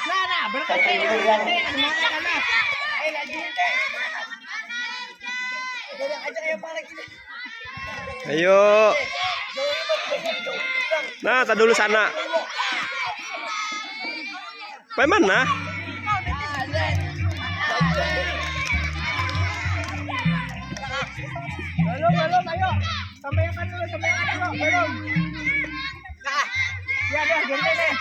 Nah, berkati. Ayo. Nah, tak dulu sana. Mana? Belum, ayo. Sampaikan dulu, belum. Ya deh, gini deh.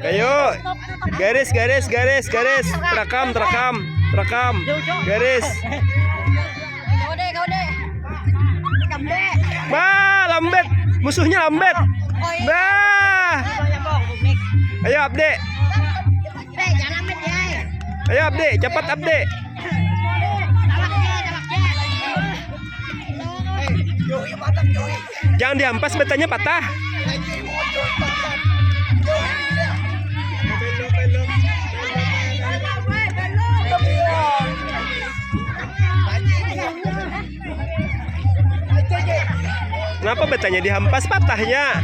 Ayo. Garis. Terekam. Garis. Kau deh. Lambet. Musuhnya lambet. Ayo Abde. Ayo Abde, cepat Abde. Jangan dihampas, betanya patah. Kenapa betanya dihampas, patahnya?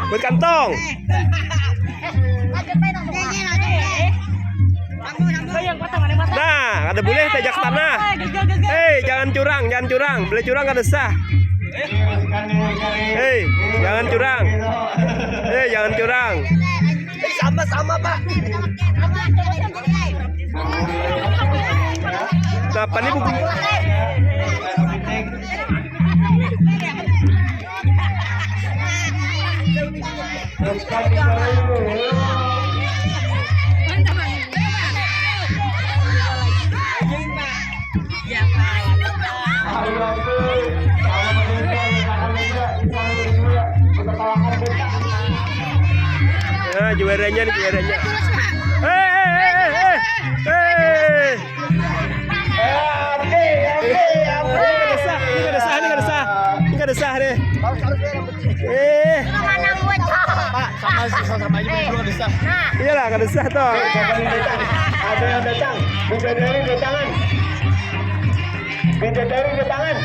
Buat kantong. Nah, ada boleh tajak tanah. Jangan curang. Boleh curang kada sah. Jangan curang. Jangan curang. Sama-sama, Pak. Kenapa nih buku? Nah, juaranya. Ini kada sah deh. Pak, sama aja belum ada sah. Iyalah kada sah toh. Ada yang datang, bidadari di tangan.